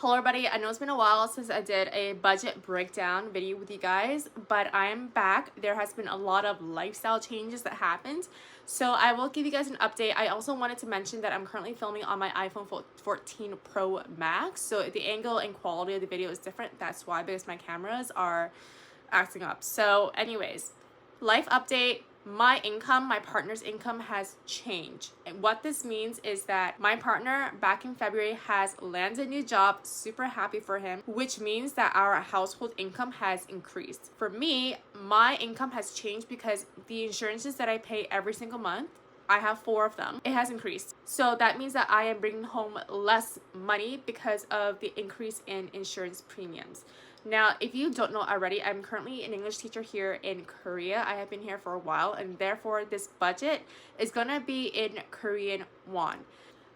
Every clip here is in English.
Hello everybody, I know it's been a while since I did a budget breakdown video with you guys, but I'm back. There has been a lot of lifestyle changes that happened, so I will give you guys an update. I also wanted to mention that I'm currently filming on my iPhone 14 Pro Max, so the angle and quality of the video is different. That's why, because my cameras are acting up. So anyways, life update. My income, my partner's income has changed. And what this means is that my partner back in February has landed a new job, super happy for him, which means that our household income has increased. For me, my income has changed because the insurances that I pay every single month, I have 4 of them. It has increased. So that means that I am bringing home less money because of the increase in insurance premiums. Now, if you don't know already, I'm currently an English teacher here in Korea. I have been here for a while, and therefore this budget is gonna be in Korean won.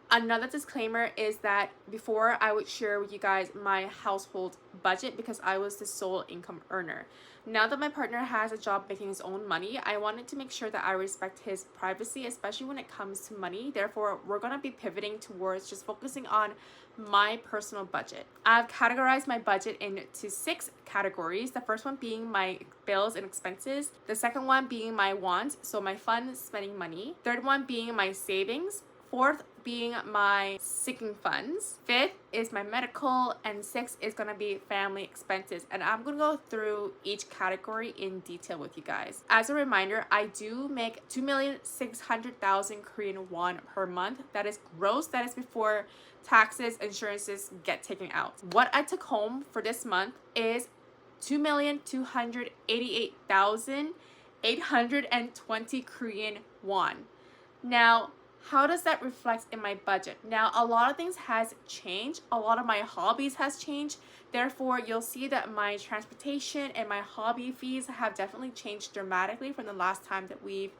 Another disclaimer is that before I would share with you guys my household budget because I was the sole income earner. Now that my partner has a job making his own money, I wanted to make sure that I respect his privacy, especially when it comes to money. Therefore, we're going to be pivoting towards just focusing on my personal budget. I've categorized my budget into 6 categories. The first one being my bills and expenses. The second one being my wants, so my fun spending money. Third one being my savings. Fourth being my sinking funds. Fifth is my medical, and sixth is gonna be family expenses. And I'm gonna go through each category in detail with you guys. As a reminder, I do make 2,600,000 Korean won per month. That is gross. That is before taxes, insurances get taken out. What I took home for this month is 2,288,820 Korean won. Now, how does that reflect in my budget? Now, a lot of things has changed. A lot of my hobbies has changed. Therefore, you'll see that my transportation and my hobby fees have definitely changed dramatically from the last time that we've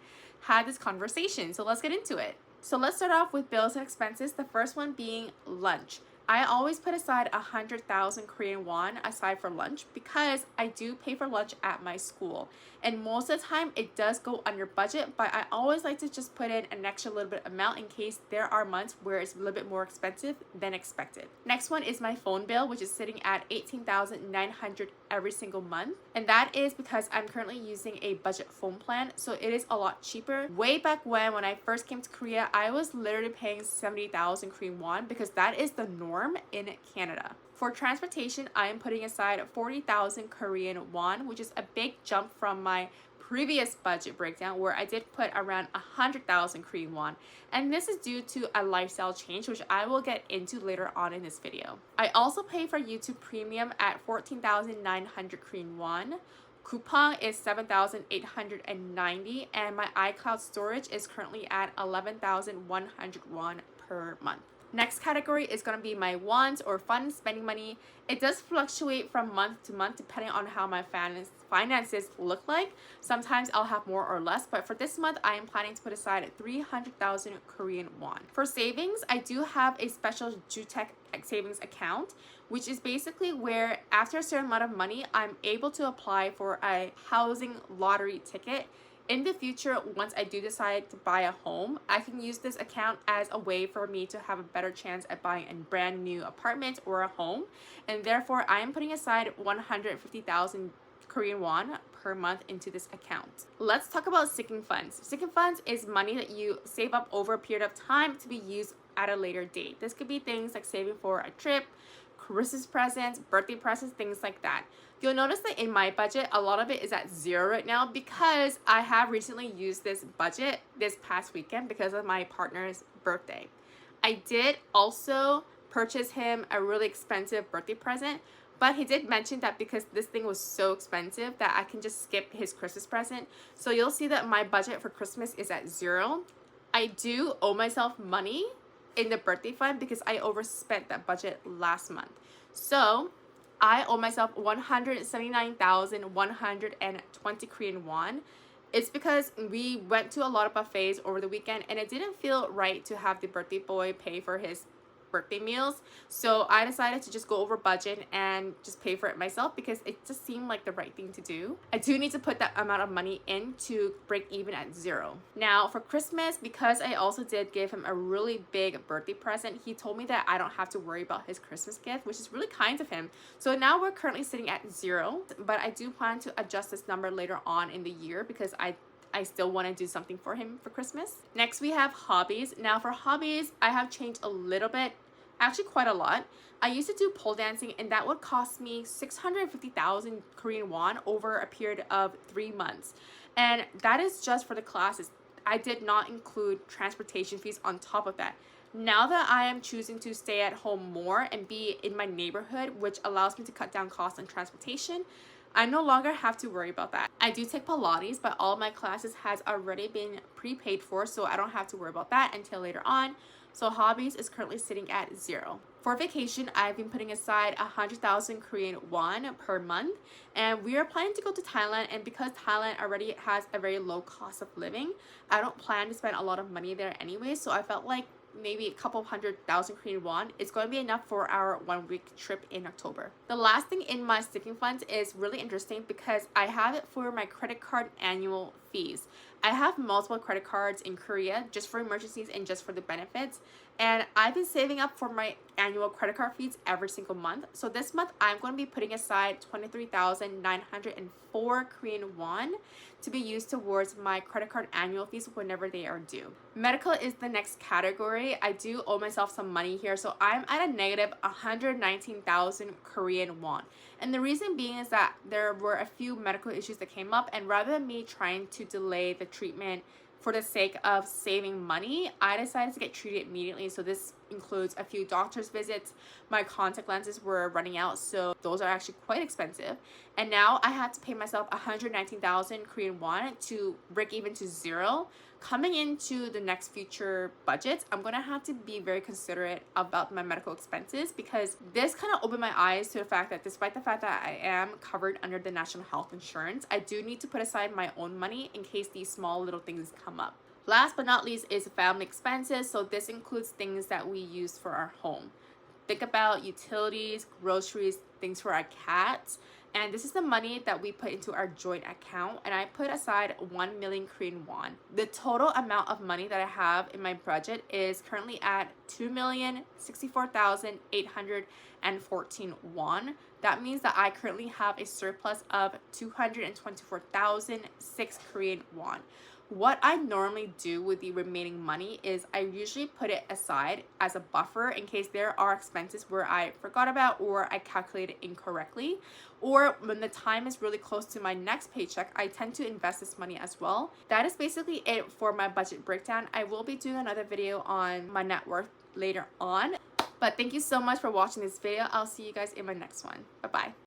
had this conversation. So let's get into it. So let's start off with bills and expenses. The first one being lunch. I always put aside 100,000 Korean won aside for lunch because I do pay for lunch at my school. And most of the time it does go under budget, but I always like to just put in an extra little bit amount in case there are months where it's a little bit more expensive than expected. Next one is my phone bill, which is sitting at 18,900 every single month. And that is because I'm currently using a budget phone plan, so it is a lot cheaper. Way back when I first came to Korea, I was literally paying 70,000 Korean won because that is the norm in Canada. For transportation, I am putting aside 40,000 Korean won, which is a big jump from my previous budget breakdown where I did put around 100,000 Korean won. And this is due to a lifestyle change, which I will get into later on in this video. I also pay for YouTube Premium at 14,900 Korean won. Coupon is 7,890, and my iCloud storage is currently at 11,100 won per month. Next category is going to be my wants or fun spending money. It does fluctuate from month to month depending on how my finances look like. Sometimes I'll have more or less, but for this month I am planning to put aside 300,000 Korean won. For savings, I do have a special Jutek savings account, which is basically where after a certain amount of money, I'm able to apply for a housing lottery ticket. In the future, once I do decide to buy a home, I can use this account as a way for me to have a better chance at buying a brand new apartment or a home. And therefore, I am putting aside 150,000 Korean won per month into this account. Let's talk about sinking funds. Sinking funds is money that you save up over a period of time to be used at a later date. This could be things like saving for a trip, Christmas presents, birthday presents, things like that. You'll notice that in my budget, a lot of it is at 0 right now because I have recently used this budget this past weekend because of my partner's birthday. I did also purchase him a really expensive birthday present, but he did mention that because this thing was so expensive that I can just skip his Christmas present. So you'll see that my budget for Christmas is at 0. I do owe myself money in the birthday fund because I overspent that budget last month. So I owe myself 179,120 Korean won. It's because we went to a lot of buffets over the weekend and it didn't feel right to have the birthday boy pay for his birthday meals. So I decided to just go over budget and just pay for it myself because it just seemed like the right thing to do. I do need to put that amount of money in to break even at 0. Now for Christmas, because I also did give him a really big birthday present, he told me that I don't have to worry about his Christmas gift, which is really kind of him. So now we're currently sitting at 0, but I do plan to adjust this number later on in the year because I still want to do something for him for Christmas. Next, we have hobbies. Now for hobbies, I have changed a little bit, actually quite a lot. I used to do pole dancing and that would cost me 650,000 Korean won over a period of 3 months. And that is just for the classes. I did not include transportation fees on top of that. Now that I am choosing to stay at home more and be in my neighborhood, which allows me to cut down costs on transportation, I no longer have to worry about that. I do take Pilates, but all of my classes has already been prepaid for, so I don't have to worry about that until later on. So hobbies is currently sitting at 0. For vacation, I've been putting aside 100,000 Korean won per month, and we are planning to go to Thailand. And because Thailand already has a very low cost of living, I don't plan to spend a lot of money there anyway. So I felt like maybe a couple 100,000 Korean won is going to be enough for our 1-week trip in October. The last thing in my sticking funds is really interesting because I have it for my credit card annual fees. I have multiple credit cards in Korea just for emergencies and just for the benefits. And I've been saving up for my annual credit card fees every single month. So this month, I'm going to be putting aside 23,904 Korean won to be used towards my credit card annual fees whenever they are due. Medical is the next category. I do owe myself some money here. So I'm at a negative 119,000 Korean won. And the reason being is that there were a few medical issues that came up, and rather than me trying to delay the treatment for the sake of saving money, I decided to get treated immediately. So this includes a few doctor's visits. My contact lenses were running out, so those are actually quite expensive. And now I have to pay myself 119,000 Korean won to break even to 0. Coming into the next future budgets, I'm going to have to be very considerate about my medical expenses because this kind of opened my eyes to the fact that despite the fact that I am covered under the national health insurance, I do need to put aside my own money in case these small little things come up. Last but not least is family expenses. So this includes things that we use for our home. Think about utilities, groceries, things for our cats. And this is the money that we put into our joint account, and I put aside 1 million Korean won. The total amount of money that I have in my budget is currently at 2,064,814 won. That means that I currently have a surplus of 224,006 Korean won. What I normally do with the remaining money is I usually put it aside as a buffer in case there are expenses where I forgot about or I calculated incorrectly. Or when the time is really close to my next paycheck, I tend to invest this money as well. That is basically it for my budget breakdown. I will be doing another video on my net worth later on. But thank you so much for watching this video. I'll see you guys in my next one. Bye-bye.